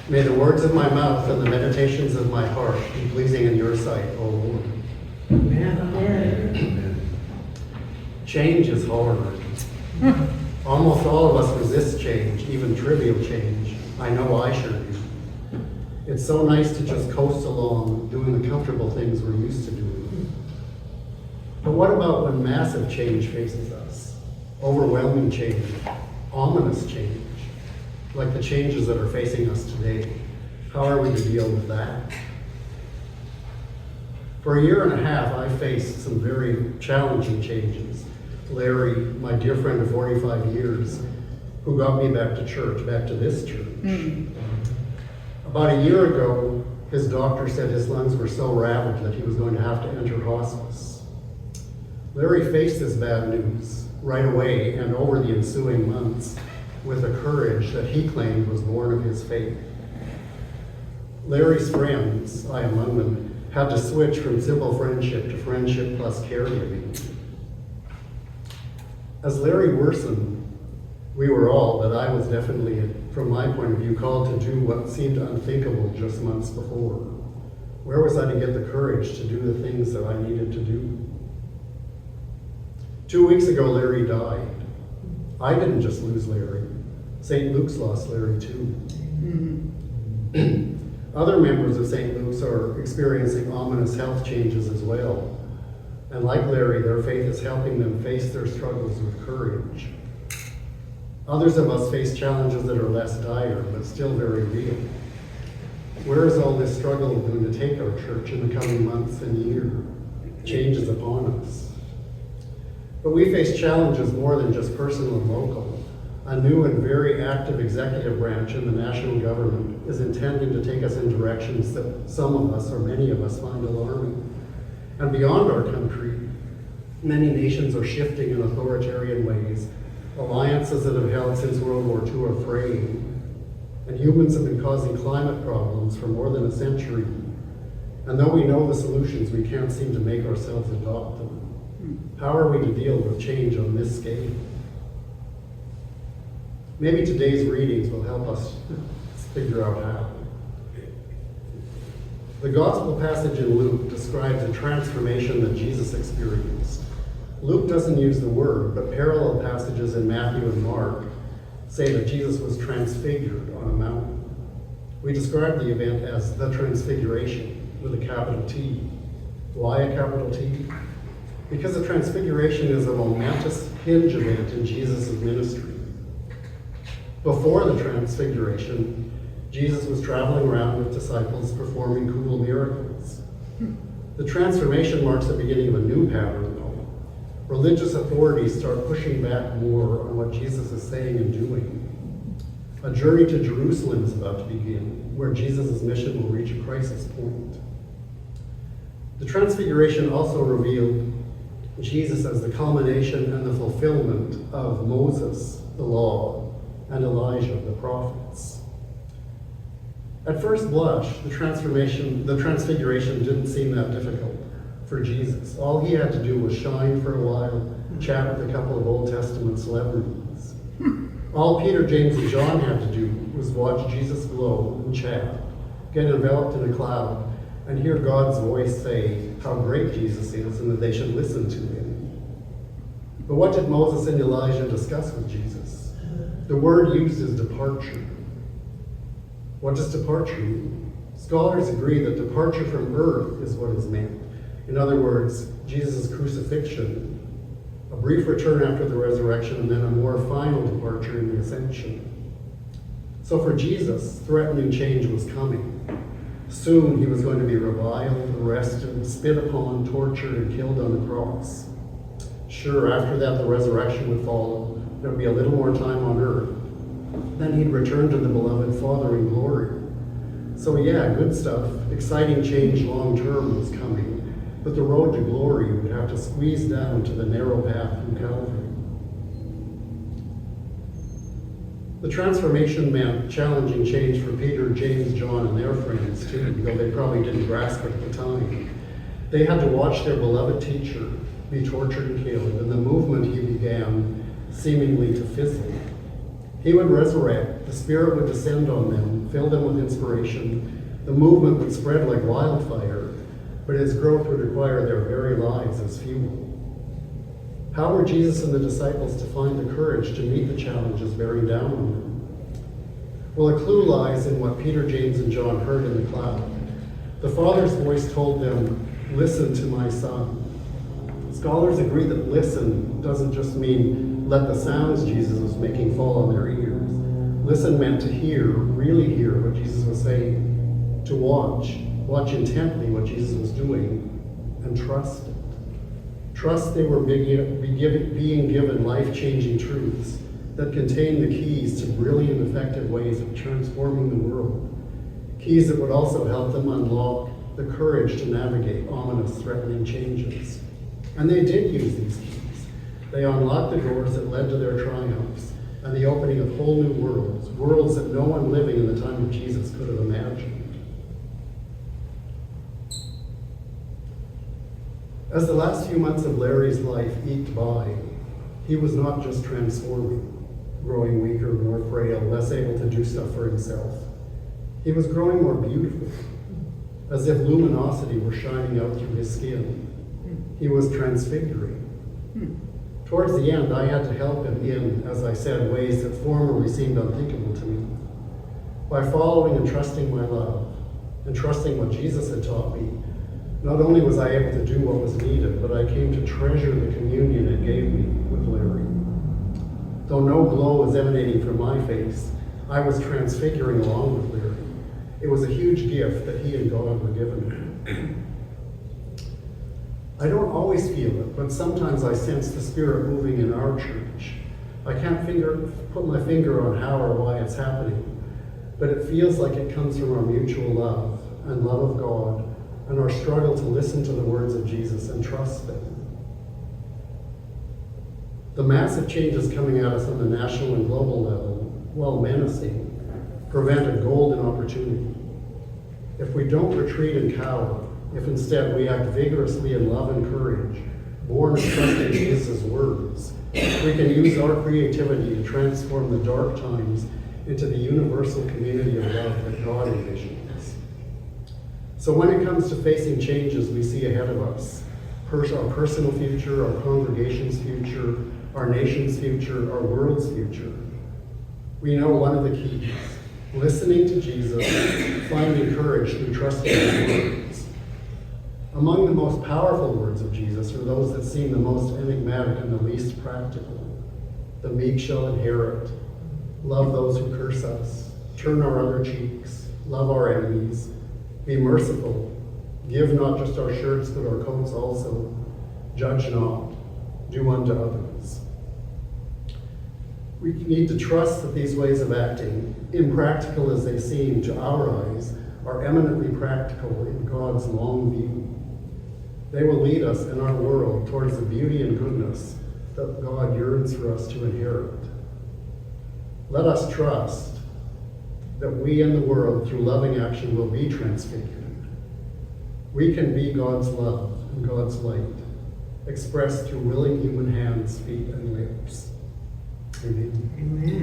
May the words of my mouth and the meditations of my heart be pleasing in your sight, O Lord. Amen. Change is hard. Almost all of us resist change, even trivial change. I know I sure do. It's so nice to just coast along, doing the comfortable things we're used to doing. But what about when massive change faces us? Overwhelming change, ominous change, like the changes that are facing us today. How are we to deal with that? For a year and a half, I faced some very challenging changes. Larry, my dear friend of 45 years, who got me back to church, back to this church. About a year ago, his doctor said his lungs were so ravaged that he was going to have to enter hospice. Larry faced this bad news right away and over the ensuing months with a courage that he claimed was born of his faith. Larry's friends, I among them, had to switch from simple friendship to friendship plus caregiving. As Larry worsened, we were all, but I was definitely, from my point of view, called to do what seemed unthinkable just months before. Where was I to get the courage to do the things that I needed to do? 2 weeks ago, Larry died. I didn't just lose Larry. St. Luke's lost Larry too. Other members of St. Luke's are experiencing ominous health changes as well. And like Larry, their faith is helping them face their struggles with courage. Others of us face challenges that are less dire, but still very real. Where is all this struggle going to take our church in the coming months and year? Changes upon us. But we face challenges more than just personal and local. A new and very active executive branch in the national government is intending to take us in directions that some of us, or many of us, find alarming. And beyond our country, many nations are shifting in authoritarian ways. Alliances that have held since World War II are fraying. And humans have been causing climate problems for more than a century. And though we know the solutions, we can't seem to make ourselves adopt them. How are we to deal with change on this scale? Maybe today's readings will help us figure out how. The gospel passage in Luke describes a transformation that Jesus experienced. Luke doesn't use the word, but parallel passages in Matthew and Mark say that Jesus was transfigured on a mountain. We describe the event as the Transfiguration with a capital T. Why a capital T? Because the Transfiguration is a momentous hinge event in Jesus' ministry. Before the Transfiguration, Jesus was traveling around with disciples performing cool miracles. The transformation marks the beginning of a new pattern, though. Religious authorities start pushing back more on what Jesus is saying and doing. A journey to Jerusalem is about to begin, where Jesus' mission will reach a crisis point. The Transfiguration also revealed Jesus as the culmination and the fulfillment of Moses, the law, and Elijah, the prophets. At first blush, the Transfiguration didn't seem that difficult for Jesus. All he had to do was shine for a while, chat with a couple of Old Testament celebrities. All Peter, James, and John had to do was watch Jesus glow and chat, get enveloped in a cloud, and hear God's voice say how great Jesus is and that they should listen to him. But what did Moses and Elijah discuss with Jesus? The word used is departure. What does departure mean? Scholars agree that departure from earth is what is meant. In other words, Jesus' crucifixion, a brief return after the resurrection, and then a more final departure in the ascension. So for Jesus, threatening change was coming. Soon he was going to be reviled, arrested, spit upon, tortured, and killed on the cross. Sure, after that the resurrection would follow. There would be a little more time on earth. Then he'd return to the beloved Father in glory. So yeah, good stuff. Exciting change long term was coming. But the road to glory would have to squeeze down to the narrow path from Calvary. The transformation meant challenging change for Peter, James, John, and their friends too, though they probably didn't grasp it at the time. They had to watch their beloved teacher be tortured and killed, and the movement he began seemingly to fizzle. He would resurrect, the Spirit would descend on them, fill them with inspiration, the movement would spread like wildfire, but its growth would require their very lives as fuel. How were Jesus and the disciples to find the courage to meet the challenges bearing down on them? Well, a clue lies in what Peter, James, and John heard in the cloud. The Father's voice told them, "Listen to my Son." Scholars agree that listen doesn't just mean let the sounds Jesus was making fall on their ears. Listen meant to hear, really hear what Jesus was saying, to watch intently what Jesus was doing, and trust it. Trust they were being given life-changing truths that contain the keys to brilliant, effective ways of transforming the world. Keys that would also help them unlock the courage to navigate ominous, threatening changes. And they did use these keys. They unlocked the doors that led to their triumphs and the opening of whole new worlds that no one living in the time of Jesus could have imagined. As the last few months of Larry's life eked by, he was not just transforming, growing weaker, more frail, less able to do stuff for himself. He was growing more beautiful, as if luminosity were shining out through his skin. He was transfiguring. Towards the end, I had to help him in, as I said, ways that formerly seemed unthinkable to me. By following and trusting my love, and trusting what Jesus had taught me, not only was I able to do what was needed, but I came to treasure the communion it gave me with Larry. Though no glow was emanating from my face, I was transfiguring along with Larry. It was a huge gift that he and God were giving me. I don't always feel it, but sometimes I sense the Spirit moving in our church. I can't put my finger on how or why it's happening, but it feels like it comes from our mutual love and love of God and our struggle to listen to the words of Jesus and trust them. The massive changes coming at us on the national and global level, while menacing, present a golden opportunity. If we don't retreat and cower, if instead we act vigorously in love and courage, born of trusting Jesus' words, we can use our creativity to transform the dark times into the universal community of love that God envisions. So when it comes to facing changes we see ahead of us, our personal future, our congregation's future, our nation's future, our world's future, we know one of the keys: listening to Jesus, finding courage through trusting his words. Among the most powerful words of Jesus are those that seem the most enigmatic and the least practical. The meek shall inherit, love those who curse us, turn our other cheeks, love our enemies, be merciful, give not just our shirts but our coats also, judge not, do unto others. We need to trust that these ways of acting, impractical as they seem to our eyes, are eminently practical in God's long view. They will lead us in our world towards the beauty and goodness that God yearns for us to inherit. Let us trust that we and the world, through loving action, will be transfigured. We can be God's love and God's light, expressed through willing human hands, feet, and lips. Amen. Amen.